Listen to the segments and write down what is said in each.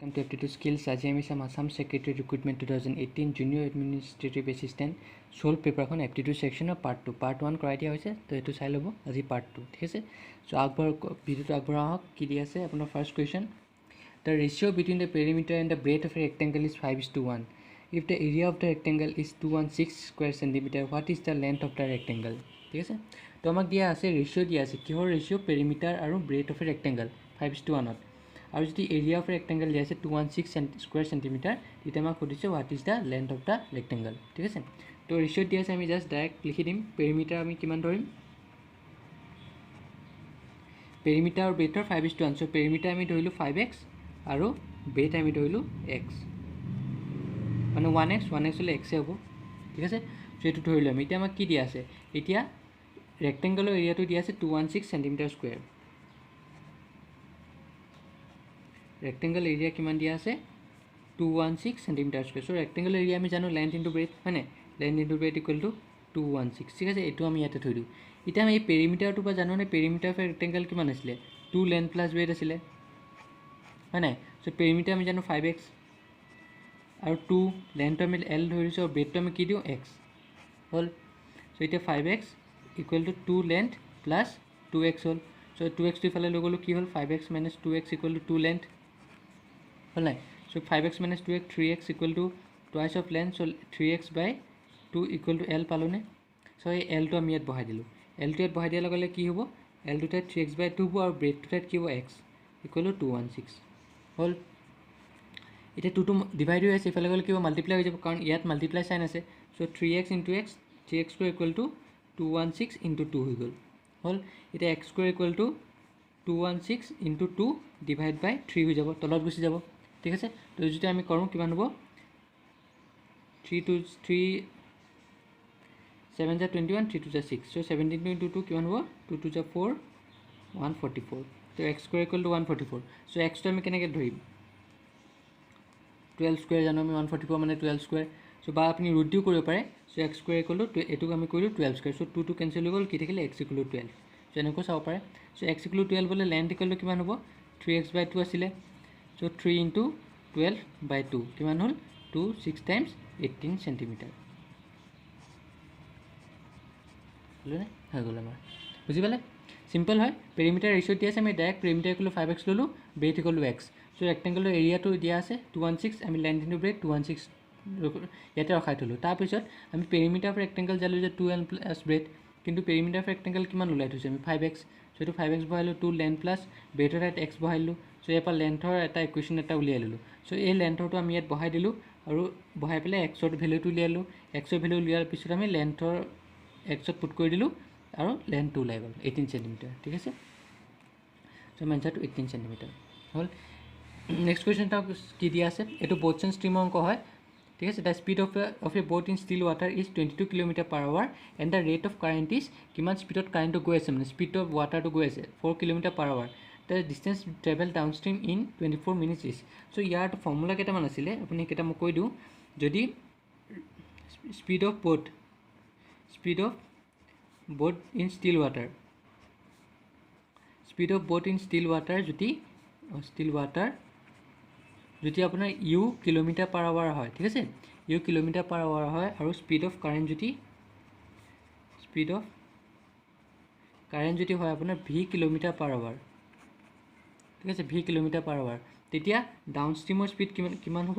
Welcome to Aptitude Skills. আজি আমি চাম Assam secretariat recruitment 2018 junior administrative assistant solve পেপাৰখন এপ্টিটিউড সেকশনৰ পাৰ্ট 2 পাৰ্ট 1 কৰাই দিয়া হৈছে তো এটো চাই ল'ব আজি পার্ট 2 ঠিক আছে সো আগবঢ় ভিডিওটো আগবঢ়া হওক কি দি আছে আপোনাৰ first question the ratio between the perimeter and the breadth of a rectangle is 5:1 if the area of the rectangle is 216 square centimeter what is the length of the rectangle ঠিক আছে তো আমাক দিয়া আছে ৰেশিও দিয়া আছে কিহৰ ৰেশিও পেৰিমিটাৰ আৰু ব্ৰেথ অফ এ ৰেক্টেংগল 5:1 আৰু যদি এৰিয়া অফ ৰেক্টেংগল দিয়া আছে 216 স্কয়াৰ সেন্টিমিটাৰ তেতিয়া আমাক সুধিছে what is the length of the rectangle ঠিক আছে তো ৰেশিও দিয়া আছে আমি জাস্ট ডাইৰেক্ট লিখি দিম পেৰিমিটাৰ আমি কিমান ধৰিম পেৰিমিটাৰ আৰু ব্ৰেথৰ 5:1 সো পেৰিমিটাৰ আমি ধৰিলো 5x আৰু ব্ৰেথ আমি ধৰিলো x মানে 1x হলে x হ'ব ঠিক আছে সো এটো ধৰিলো আমি এতিয়া আমাক কি দিয়া আছে এতিয়া ৰেক্টেংগলৰ এৰিয়াটো দিয়া আছে 216 সেন্টিমিটাৰ স্কয়াৰ rectangle area কিমান দিয়া আছে 216 centimeter square so rectangle area আমি জানো length into breadth হয়নে length into breadth equal to 216 ঠিক আছে এটো আমি ইয়াতে থৈ দিও এটা আমি পেৰিমিটাৰ টু বা জানো নে পেৰিমিটাৰ অফ rectangle কিমান আছিল 2 length plus breadth আছিল হয়নে so পেৰিমিটাৰ আমি জানো 5x আৰু 2 length আমি l ধৰিছো আৰু breadth আমি কি দিও x হল so এটা 5x equal to 2 length plus 2x hall so 2x টো ইফালে লৈ গলো কি হল 5x - 2x equal to 2 length so 5x minus 2x 3x equal to twice of length so 3x by 2 equal to l পালোনে so এই l টো আমি ইয়াত বহাই দিলো l টো ইয়াত বহাই দিয়া লগে কি হ'ব l টো তাত 3x by 2 হ'ব আৰু ব্ৰেথ টো তাত কি হ'ব x equal to 216 হল এটা 2 টো ডিভাইড হৈ আছে ইফালে গলে কি হ'ব মাল্টিপ্লাই হৈ যাব কাৰণ ইয়াত মাল্টিপ্লাই সাইন আছে so 3x into x 3x square equal to 216 into 2 হৈ গল হল এটা x square equal to 216 into 2 divide by 3 হৈ যাব তলত গুছি যাব ঠিক আছে তো যদি আমি কৰো কিমান হ'ব 3 to 3 7 * 21 3 to 6 so 17 into 2 কিমান হ'ব 2 to 4 144 তো x square equal to 144 so x টো আমি কেনেকৈ ধৰিম 12 square জানো আমি 144 মানে 12 square so বা আপুনি ৰুট দিও কৰিব পাৰে so x square equal to এটোক আমি কৰিলো 12 square so 2 to cancel হৈ গল কি থাকিলে x equal to 12 so এনেকৈ চাব পাৰে so x equal to 12 হলে length equal to কিমান হ'ব 3x by 2 আছিল so 3 into 12 by 2 কিমান হল 2 6 times 18 centimeter হলনে হৈ গল আমাৰ বুজি পালে সিম্পল হয় পেৰিমিটাৰ ৰেশিও দিয়া আছে আমি ডাইৰেক্ট পেৰিমিটাৰ ইকুৱেল 5x ললো breath equal x so rectangular এৰিয়াটো দিয়া আছে 216 আমি লেন্থ ইনটু ব্ৰেথ 216 ইয়াতে ৰখাই থলো তাৰ পিছত আমি পেৰিমিটাৰ অফ ৰেক্টেংগল জানো যে 2l plus ব্ৰেথ কিন্তু পেৰিমিটাৰ অফ ৰেক্টেংগল কিমান ওলাই থৈছে আমি 5x so এটো 5x বহাইলো 2 লেন্থ প্লাস ব্ৰেথৰ এটা x বহাইলো so ইয়াৰ পৰা লেন্থৰ এটা ইকুৱেশ্যন এটা উলিয়াই ললো so এই লেন্থৰটো আমি ইয়াত বহাই দিলো আৰু বহাই পেলাই x ৰ ভ্যালুটো উলিয়ালো x ৰ ভ্যালু উলিয়াৰ পিছত আমি লেন্থৰ x ত পুট কৰি দিলো আৰু লেন্থটো ওলাই গল 18 cm ঠিক আছে so আনসাৰটো 18 cm হল নেক্সট কোৱেশ্চনটা কি দিয়া আছে এটো বোটছন ষ্ট্ৰীমৰ অংক হয় ঠিক আছে the speed of a boat in still water is 22 km/h and the rate of current is কিমান স্পিডত কাৰেন্টটো গৈ আছে মানে স্পিড অফ ওয়াটাৰটো গৈ আছে 4 km/h the distance travel downstream in 24 minutes is so year formula কেটামান আছিল আপুনি কেটা মই কৈ দিও যদি speed of boat in still water যদি আপোনাৰ u km/h হয় ঠিক আছে u km/h হয় আৰু speed of current যদি হয় আপোনাৰ v km/h ঠিক আছে v km/h তেতিয়া ডাউনষ্ট্ৰীমৰ স্পিড কিমান হ'ব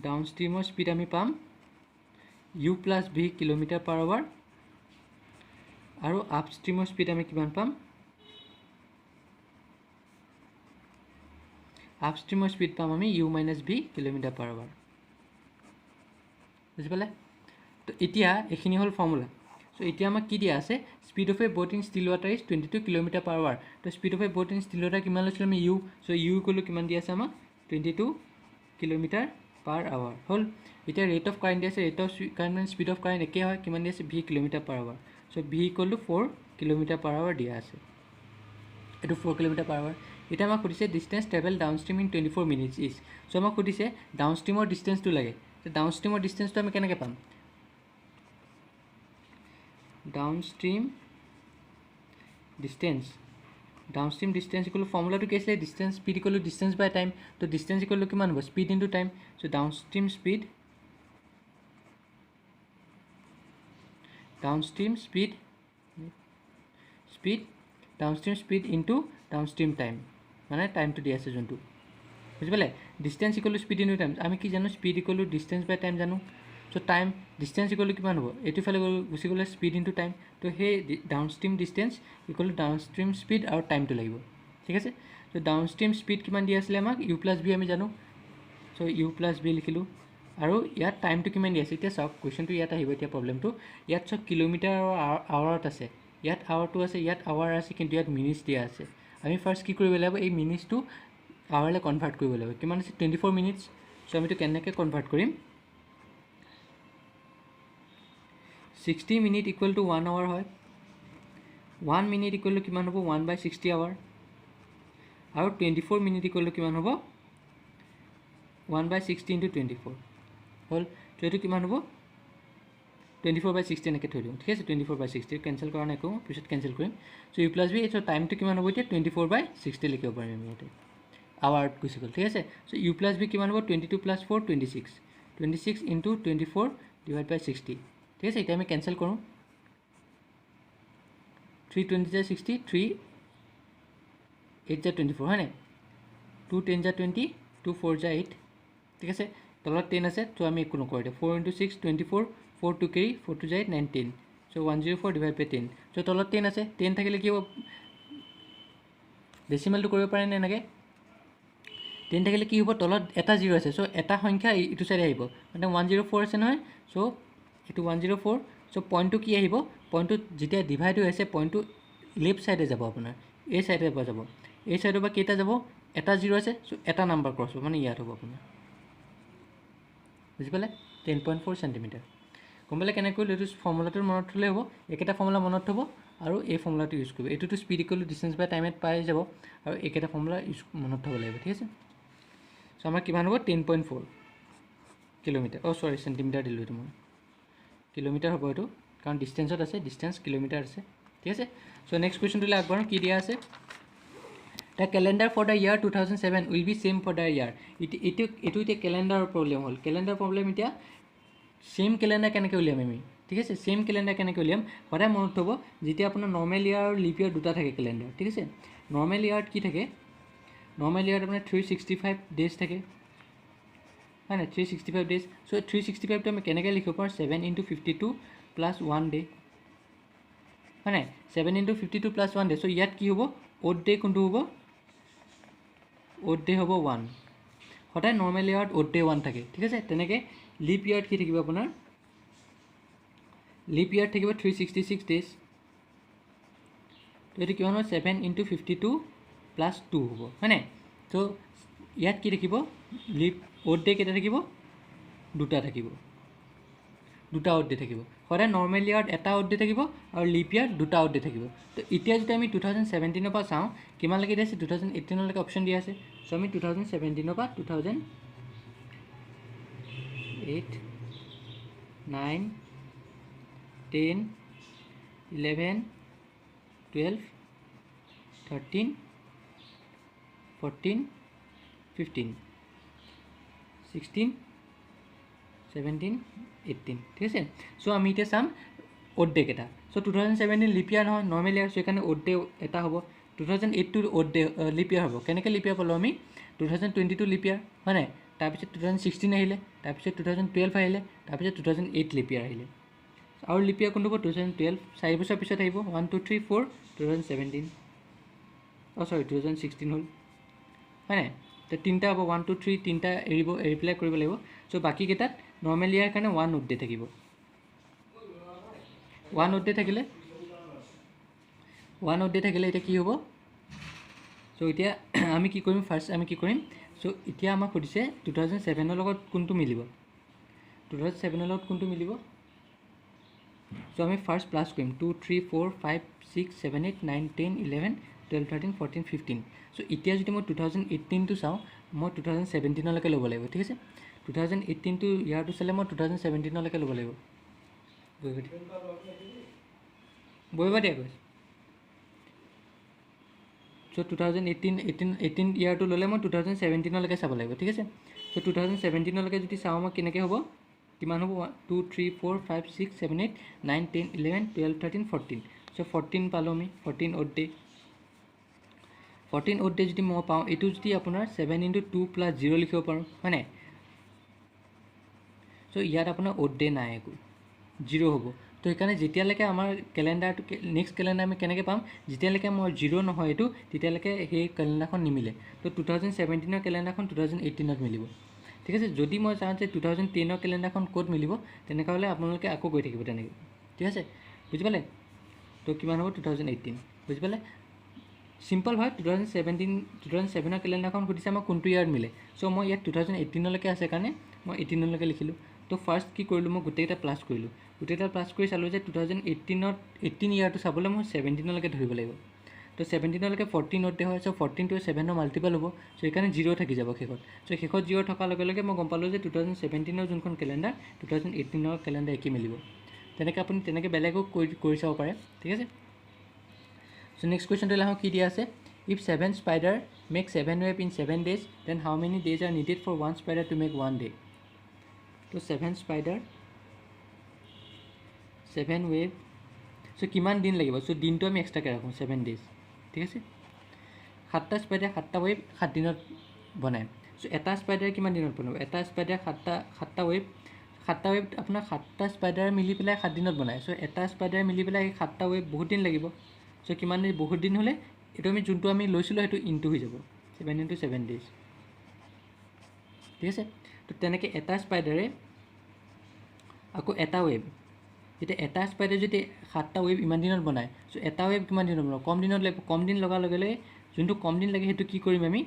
ডাউনষ্ট্ৰীমৰ স্পিড আমি পাম u plus v km/h আৰু আপষ্ট্ৰীমৰ স্পিড আমি কিমান পাম আপষ্ট্ৰীমৰ স্পিড পাম আমি u minus v km/h বুজি পালে তো এতিয়া এখিনি হল ফৰ্মুলা so এতিয়া আমাক কি দিয়া আছে speed of a boat in still water is 22 km/h তো speed of a boat in still water কিমান লৈছিল আমি u so u কলো কিমান দিয়া আছে আমাক 22 km/h হল এতিয়া rate of current দিয়া আছে rate of current and speed of current একে হয় কিমান দিয়া আছে v km/h so v equal to 4 km/h দিয়া আছে এটো 4 km/h এটা আমাক সুধিছে distance travel downstream in 24 minutes is so আমাক সুধিছে ডাউনষ্ট্ৰীমৰ ডিসটেন্সটো লাগে তো ডাউনষ্ট্ৰীমৰ ডিসটেন্সটো আমি কেনেকৈ পাম downstream distance downstream distance equal formula तो कैसे distance speed equal distance by time तो डिस्टेंस इक्वल किमान हो speed into time so downstream speed downstream speed into downstream time माने टाइम तो दिया जोन बुझी पाले distance equal speed into time आम कि जानो speed equal distance by time जानो सो टाइम डिस्टेंस इक्वल किमान हो एटु फाले गुसि गले स्पीड इनटू टाइम तो हे downstream distance equal downstream speed और टाइम तो লাগিব ठीक है सो डाउनस्ट्रीम स्पीड किमान दिया आছিলে আমাক u + v আমি জানো सो u + v লিখিলো আৰু ইয়াত টাইমটো কিমান দিয়া আছে এতিয়া সব কোৱেশ্চনটো ইয়াত আহিব এতিয়া প্ৰবলেমটো ইয়াত সব কিলোমিটাৰ আৰু আৱাৰত আছে ইয়াত আৱাৰটো আছে ইয়াত আৱাৰ আছে কিন্তু ইয়াত মিনিটছ দিয়া আছে আমি ফাৰ্স্ট কি কৰিব লাগিব এই মিনিটছটো আৱাৰলৈ কনভাৰ্ট কৰিব লাগিব কিমান আছে 24 মিনিটছ সো আমি তো কেনেকৈ কনভাৰ্ট কৰিম 60 মিনিট ইকুৱেল টু 1 আৱাৰ হয় 1 মিনিট ইকুৱেল টু কিমান হ'ব 1/60 আৱাৰ আৰু 24 মিনিট ইকুৱেল টু কিমান হ'ব 1/60 * 24 হল তো এটো কিমান হ'ব 24/60 এনেকৈ থৈ দিওঁ ঠিক আছে 24/60 কেনসেল কৰা নাই কো পিছত কেনসেল কৰিম সো u + v এটো টাইমটো কিমান হ'ব এতিয়া 24/60 লিখিব পাৰিম আমি ইয়াতে আৱাৰত গুচি গ'ল ঠিক আছে সো u + v কিমান হ'ব 22 + 4 26 26 * 24 / 60 ঠিক আছে এটা আমি কেনসেল কৰোঁ 3 20 * 60 3 8 * 24 হয় না 2 10 * 20 2 4 * 8 ঠিক আছে তলত 10 আছে তো আমি একো নকৰো এটা 4 * 6 24 4 2 carry 4 2 * 8 9 10 সো 104 / 10 সো তলত 10 আছে 10 থাকিলে কি হ'ব ডেসিমেলটো কৰিব পাৰে নে এনেকৈ 10 থাকিলে কি হ'ব তলত এটা 0 আছে সো এটা সংখ্যা ইটো সাইডে আহিব মানে 104 আছে নহয় সো এটো 104 সো পইণ্টটো কি আহিব পইণ্টটো যেতিয়া ডিভাইড হৈ আছে পইণ্টটো লেফট সাইডে যাব আপোনাৰ এই সাইডে যাব এই সাইডৰ পৰা কেইটা যাব এটা 0 আছে সো এটা নাম্বাৰ ক্ৰছ হ'ব মানে ইয়াত হ'ব আপোনাৰ বুঝি পালে 10.4 সেন্টিমিটাৰ কমলে কেনে কইল এটো ফৰ্মুলাটোৰ মনত থলে হ'ব একেটা ফৰ্মুলা মনত থব আৰু এই ফৰ্মুলাটো ইউজ কৰিব এটো স্পীড ইকুৱেল টু ডিসটেন্স বাই টাইমত পাই যাব আৰু একেটা ফৰ্মুলা ইউজ মনত থব লাগিব ঠিক আছে সো আমাৰ কিমান হ'ব 10.4 কিলোমিটাৰ সৰি সেন্টিমিটাৰ দিলো এটো মই কিলোমিটাৰ হ'ব এটো কাৰণ ডিসটেন্সত আছে ডিসটেন্স কিলোমিটাৰ আছে ঠিক আছে সো নেক্সট কোৱেশ্চন দিলে আগবাৰ কি দিয়া আছে The calendar for the year 2007 will be same for the year. It calendar problem hol. Calendar problem itia same calendar কেনেকৈ উলিয়াম আমি ঠিক আছে same calendar কেনেকৈ উলিয়াম সদায় মনত থব যেতিয়া আপোনাৰ normal year আৰু leap year দুটা থাকে calendar ঠিক আছে normal year কি থাকে normal year আপোনাৰ 365 days থাকে হয় না 365 days so 365 টো আমি কেনেকৈ লিখিব পাৰো 7 * 52 + 1 day হয় না 7 * 52 + 1 day so ইয়াত কি হ'ব odd day কোনটো হ'ব odd day হ'ব 1 সদায় নরমাল ইয়াৰত odd day 1 থাকে ঠিক আছে তেনেকৈ লিপ ইয়াৰত কি থাকিব আপোনাৰ লিপ ইয়াৰ থাকিব 366 ডেজ তো এটো কিমান হ'ব 7 * 52 + 2 হ'ব হয়নে তো ইয়াত কি থাকিব লিপ odd day কেটা থাকিব দুটা থাকিব দুটা odd day থাকিব সদায় নরমাল ইয়াৰত এটা odd day থাকিব আৰু লিপ ইয়াৰ দুটা odd day থাকিব তো এতিয়া যদি আমি 2017 ৰ পৰা চাওঁ কিমান লাগি আছে 2018 লৈকে অপচন দিয়া আছে সো আমি 2017 ৰ পৰা 2008 9 10 11 12 13 14 15 16 17 18 ঠিক আছে সো আমি এতিয়া চাম odd day কেটা সো 2017 লিপ ইয়াৰ নহয় নৰমাল ইয়াৰ সো এখানে odd day এটা হ'ব 2008 to odd day লিপ ইয়াৰ হ'ব কেনেকৈ লিপ ইয়াৰ পালো আমি 2022 লিপ ইয়াৰ হয় নাই তাৰপিছত 2016 আহিলে তাৰপিছত 2012 আহিলে তাৰপিছত 2008 লিপ ইয়াৰ আহিলে আৰু লিপ ইয়াৰ কোনটো হ'ব 2012 4 বছৰ পিছত আহিব 1 2 3 4 2017 সৰি 2016 হ'ল হয় নাই তো তিনটা হ'ব 1 2 3 তিনটা এৰিপ্লাই কৰিব লাগিব সো বাকি কেটাত নৰমাল ইয়াৰ কাৰণে 1 odd day থাকিব 1 odd day থাকিলে 1 odd day থাকিলে এটা কি হ'ব সো এতিয়া আমি কি কৰিম ফাৰ্স্ট আমি কি কৰিম সো এতিয়া আমাক সুধিছে 2007 ৰ লগত কোনটো মিলিব 2007 ৰ লগত কোনটো মিলিব সো আমি ফাৰ্স্ট প্লাস কৰিম 2 3 4 5 6 7 8 9 10 11 12 13 14 15 সো এতিয়া যদি মই 2018 টো চাও মই 2017 লৈকে ল'ব লাগিব ঠিক আছে 2018 টো ইয়াৰটো চালে মই 2017 লৈকে ল'ব লাগিব বইবা দিয়া কৈছে চ' 2018 ইয়াৰটো ল'লে মই 2017লৈকে চাব লাগিব ঠিক আছে। চ' 2017লৈকে যদি চাওঁ মই কেনেকৈ হ'ব, কিমান হ'ব 1 2 3 4 5 6 7 8 9 10 11 12 13 14। চ' 14 পালোঁ আমি, 14 অ'ড ডে। 14 অ'ড ডে যদি মই পাওঁ, এইটো যদি আপোনাৰ 7 × 2 + 0 লিখিব পাৰোঁ হয় নাই। চ' ইয়াত আপোনাৰ অ'ড ডে নাই, একো 0 হ'ব। তো সেইকাৰণে যেতিয়ালৈকে আমাৰ কেলেণ্ডাৰটো নেক্সট কেলেণ্ডাৰ আমি কেনেকৈ পাম, যেতিয়ালৈকে মই 0 নহয় এইটো, তেতিয়ালৈকে সেই কেলেণ্ডাৰখন নিমিলে। তো 2017ৰ কেলেণ্ডাৰখন 2018ত মিলিব ঠিক আছে। যদি মই চাওঁ যে 2010ৰ কেলেণ্ডাৰখন ক'ত মিলিব, তেনেকুৱা হ'লে আপোনালোকে আকৌ গৈ থাকিব তেনেকৈ ঠিক আছে, বুজি পালে। তো কিমান হ'ব 2018, বুজি পালে। চিম্পল হয়। 2007ৰ কেলেণ্ডাৰখন সুধিছে মই কোনটো ইয়াৰত মিলে। চ' মই ইয়াত 2018লৈকে আছে কাৰণে মই 18লৈকে লিখিলোঁ। তো ফাৰ্ষ্ট কি কৰিলোঁ, মই গোটেইকেইটা প্লাছ কৰিলোঁ। গোটেইকেইটা প্লাছ কৰি চালোঁ যে 2018 ইয়াৰটো চাবলৈ মই 17লৈকে ধৰিব লাগিব। তো 17লৈকে 14 অ'ড ডে হয়। চ' 14টো 7ৰ মাল্টিপল হ'ব। চ' সেইকাৰণে 0 থাকি যাব শেষত। চ' শেষত 0 থকাৰ লগে লগে মই গম পালোঁ যে 2017ৰ যোনখন কেলেণ্ডাৰ 2018ৰ কেলেণ্ডাৰ একেই মিলিব। তেনেকৈ আপুনি তেনেকৈ বেলেগো কৰি চাব পাৰে ঠিক আছে। চ' নেক্সট কুৱেশ্যনটো আহোঁ, কি দিয়া আছে, if 7 spider make 7 web in 7 days, then how many days are needed for 1 spider to make 1 day। তো 7 স্পাইডাৰ 7 ৱেব, চ' কিমান দিন লাগিব। চ' দিনটো আমি এক্সট্ৰাকৈ ৰাখোঁ 7 days ঠিক আছে। 7টা স্পাইডাৰ 7টা ৱেব 7 দিনত বনায়। চ' এটা স্পাইডাৰে কিমান দিনত বনাব, এটা স্পাইডাৰে 7টা ৱেব আপোনাৰ 7টা স্পাইডাৰ মিলি পেলাই 7 দিনত বনায়। চ' এটা স্পাইডাৰে মিলি পেলাই সেই 7টা ৱেব বহুত দিন লাগিব। চ' কিমান দিন, বহুত দিন হ'লে এইটো আমি যোনটো আমি লৈছিলোঁ সেইটো ইনটু হৈ যাব, 7 × 7 days ঠিক আছে। তো তেনেকৈ এটা স্পাইডাৰে আকৌ এটা ৱেব, এতিয়া এটা স্পাইডাৰে যদি 7টা ৱেব ইমান দিনত বনায়, চ' এটা ৱেব কিমান দিনত বনাব, কম দিনত লাগিব। কম দিন লগাৰ লগে লগে যোনটো কম দিন লাগে সেইটো কি কৰিম, আমি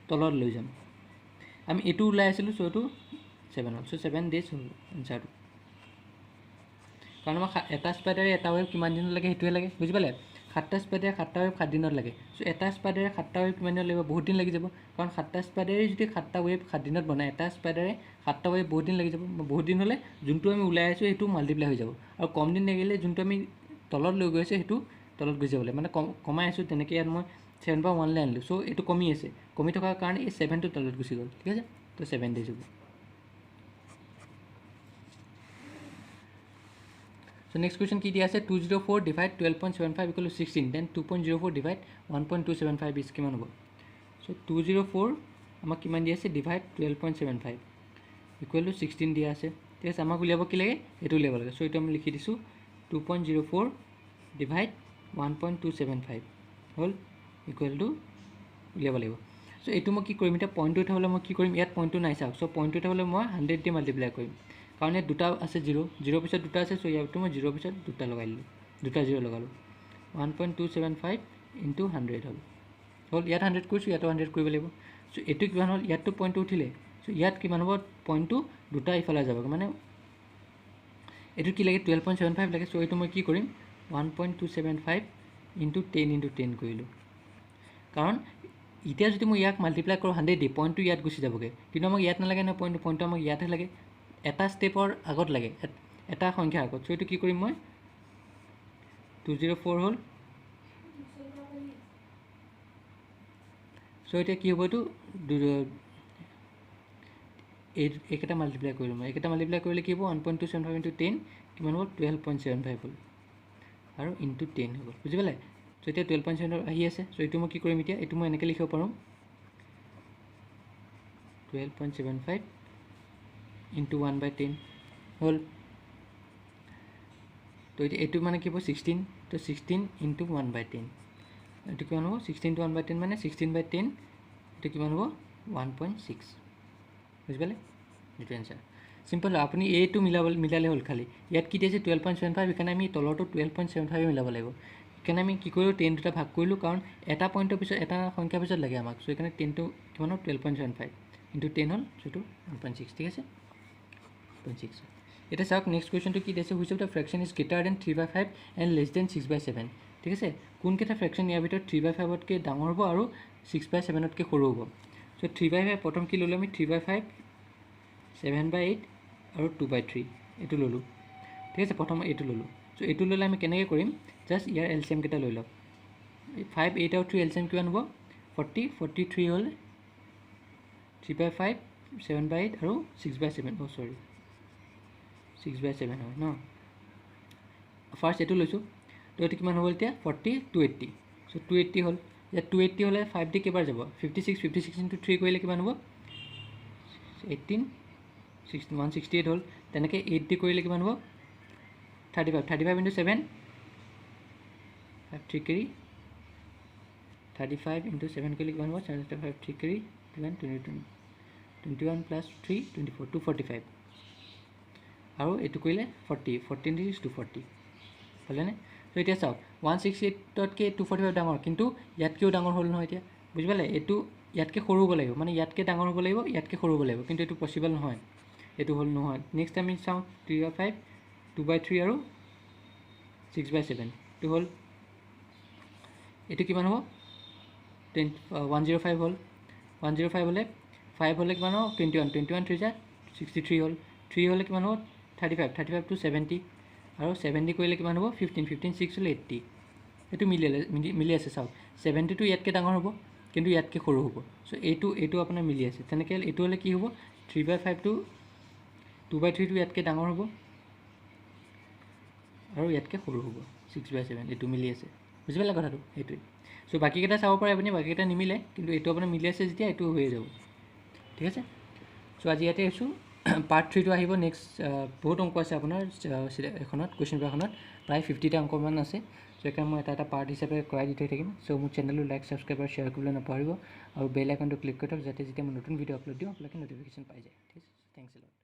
তলত লৈ যাম। আমি এইটো ওলাই আছিলোঁ, চ' এইটো 7 হ'ল। চ' 7 days হ'ল এনচাৰটো। কাৰণ আমাক এটা স্পাইডাৰে এটা ৱেব কিমান দিনত লাগে সেইটোৱে লাগে, বুজি পালে। 7টা স্পাইডাৰে 7টা ৱেব 7 দিনত লাগে। চ' এটা স্পাইডাৰে 7টা ৱেব কিমান দিনত লাগিব, বহুত দিন লাগি যাব। কাৰণ 7টা স্পাইডাৰে যদি 7টা ৱেব 7 দিনত বনায়, এটা স্পাইডাৰে 7টা ৱেব বহুত দিন লাগি যাব। বহুত দিন হ'লে যোনটো আমি ওলাই আছোঁ সেইটো মাল্টিপ্লাই হৈ যাব। আৰু কম দিন লাগিলে যোনটো আমি তলত লৈ গৈ আছোঁ সেইটো তলত গুচি যাব লাগে, মানে কমাই আছোঁ। তেনেকৈ ইয়াত মই 7 পৰা 1লৈ আনিলোঁ। চ' এইটো কমি আছে, কমি থকাৰ কাৰণে এই 7টো তলত গুচি গ'ল ঠিক আছে। তো 7 days হ'ব। চ' নেক্সট কুৱেশ্যন কি দিয়া আছে, 204 ডিভাইড 12.75 = 16, দেন 2.04 ডিভাইড 1.275 ইজ কিমান হ'ব। চ' 204 আমাক কিমান দিয়া আছে, ডিভাইড 12.75 = 16 দিয়া আছে ঠিক আছে। আমাক উলিয়াব কি লাগে, এইটো উলিয়াব লাগে। চ' এইটো আমি লিখি দিছোঁ 2.04 ডিভাইড 1.275 হ'ল = উলিয়াব লাগিব। চ' এইটো মই কি কৰিম, এতিয়া পইণ্টটো উঠাবলৈ মই কি কৰিম, ইয়াত পইণ্টটো নাই চাওক। চ' পইণ্টটো উঠাবলৈ মই 100 দি মাল্টিপ্লাই কৰিম, কাৰণ ইয়াত দুটা আছে 0 পিছত দুটা আছে। চ' ইয়াতো মই 0 পিছত দুটা লগাই দিলোঁ, দুটা 0 লগালোঁ। 1.275 × 100 হ'ল। ইয়াত 100 কৰিছোঁ, ইয়াতো 100 কৰিব লাগিব। চ' এইটো কিমান হ'ল, ইয়াততো পইণ্টটো উঠিলে। চ' ইয়াত কিমান হ'ব, পইণ্টটো দুটা ইফালে যাব, মানে এইটো কি লাগে 12.75 লাগে। চ' এইটো মই কি কৰিম, 1.275 × 10 × 10 কৰিলোঁ। কাৰণ এতিয়া যদি মই ইয়াক মাল্টিপ্লাই কৰোঁ 100 দি, পইণ্টটো ইয়াত গুচি যাবগৈ। কিন্তু আমাক ইয়াত নালাগে নহয়, পইণ্টটো আমাক ইয়াতহে লাগে, এটা ষ্টেপৰ আগত লাগে, এটা সংখ্যাৰ আগত। চ' এইটো কি কৰিম মই, 204 হ'ল। চ' এতিয়া কি হ'ব, এইটো এইকেইটা মাল্টিপ্লাই কৰিলোঁ মই। এইকেইটা মাল্টিপ্লাই কৰিলে কি হ'ব, 1.275 × 10 কিমান হ'ব, 12.75 হ'ল আৰু × 10 হৈ গ'ল, বুজি পালে। চ' এতিয়া 12.75 আহি আছে। চ' এইটো মই কি কৰিম, এতিয়া এইটো মই এনেকৈ লিখিব পাৰোঁ, 12.75 × 1/10 হ'ল। তো এতিয়া এইটো মানে কি হ'ব, 16। তো 16 × 1/10 এইটো কিমান হ'ব, 16 × 1/10 মানে 16/10, এইটো কিমান হ'ব, 1.6, বুজি পালে। এইটো এনচাৰ চিম্পল। আপুনি এইটো মিলালে হ'ল। খালি ইয়াত কি দিছে 12.75, সেইকাৰণে আমি তলৰটো 12.75 মিলাব লাগিব। সেইকাৰণে আমি কি কৰিলোঁ, 10 দুটা ভাগ কৰিলোঁ, কাৰণ এটা পইণ্টৰ পিছত এটা সংখ্যাৰ পিছত লাগে আমাক। চ' সেইকাৰণে 10টো কিমান হ'ল, 12.75 × 10 হ'ল, চ' এইটো 1.6 ঠিক আছে, 1.6। এতিয়া চাওক নেক্সট কুৱেশ্যনটো কি দিছে, which of the fraction is greater than 3/5 and less than 6/7 ঠিক আছে। কোনকেইটা ফ্ৰেকশ্যন ইয়াৰ ভিতৰত 3/5তকৈ ডাঙৰ হ'ব আৰু 6/7তকৈ সৰু হ'ব। চ' 3/5 প্ৰথম কি ল'লোঁ আমি, 3/5, 7/8 আৰু 2/3 এইটো ল'লোঁ ঠিক আছে। প্ৰথম এইটো ল'লোঁ। চ' এইটো ল'লে আমি কেনেকৈ কৰিম, জাষ্ট ইয়াৰ এলচিএম কেইটা লৈ লওক। 5 8 আৰু 3 এলচিএম কিমান হ'ব 40 43 হ'ল 3/5 7/8 আৰু 6/7 সৰি 6/7 হয় ন ফাৰ্ষ্ট এইটো লৈছোঁ তো এইটো কিমান হ'ব এতিয়া 40 280 চ' 280 হ'ল ইয়াত 280 হ'লে 5 দি কেইবাৰ যাব 56 56 ইনটু 3 কৰিলে কিমান হ'ব 18 168 হ'ল তেনেকৈ 8 দি কৰিলে কিমান হ'ব 35 ইনটু 7 5 3 কেৰি 35 ইনটু 7 কৰিলে কিমান হ'ব 5 3 কেৰি 21 প্লাছ 3 24 245 আৰু এইটো কৰিলে 40 14 240 হ'লেনে তো এতিয়া চাওক 168তকৈ 245 ডাঙৰ কিন্তু ইয়াতকৈও ডাঙৰ হ'ল নহয় এতিয়া বুজি পালে এইটো ইয়াতকৈ সৰু হ'ব লাগিব মানে ইয়াতকৈ ডাঙৰ হ'ব লাগিব ইয়াতকৈ সৰু হ'ব লাগিব কিন্তু এইটো পচিবল নহয় এইটো হ'ল নহয় নেক্সট আমি চাওঁ 3/5 2/3 আৰু 6/7 এইটো হ'ল এইটো কিমান হ'ব 105 হ'ল 105 হ'লে 5 হ'লে কিমান হ'ব 21 3 যা 63 হ'ল 3 হ'লে কিমান হ'ব 35 to 70 আৰু 70 কৰিলে কিমান হ'ব 15 6 হ'লে 80 এইটো মিলি আছে চাওক 70টো ইয়াতকৈ ডাঙৰ হ'ব কিন্তু ইয়াতকৈ সৰু হ'ব চ' এইটো আপোনাৰ মিলি আছে তেনেকৈ এইটো হ'লে কি হ'ব 3/5 to 2/3টো ইয়াতকৈ ডাঙৰ হ'ব আৰু ইয়াতকৈ সৰু হ'ব 6/7 এইটো মিলি আছে বুজি পালে কথাটো সেইটোৱে চ' বাকীকেইটা চাব পাৰে আপুনি বাকীকেইটা নিমিলে কিন্তু এইটো আপোনাৰ মিলি আছে যেতিয়া এইটো হৈয়ে যাব ঠিক আছে চ' আজি ইয়াতে আছোঁ পাৰ্ট 3টো আহিব নেক্সট বহুত অংক আছে আপোনাৰ এখনত কুৱেশ্যন পেপাৰখনত প্ৰায় 50টা অংকমান আছে চ' সেইকাৰণে মই এটা পাৰ্ট হিচাপে কৰাই দি থৈ থাকিম চ' মোৰ চেনেলটো লাইক ছাবস্ক্ৰাইব আৰু শ্বেয়াৰ কৰিবলৈ নাপাহৰিব আৰু বেল আইকনটো ক্লিক কৰি থওক যাতে যেতিয়া মই নতুন ভিডিঅ' আপলোড দিওঁ আপোনালোকে ন'টিফিকেশ্যন পাই যায় ঠিক আছে থেংকছ এ লট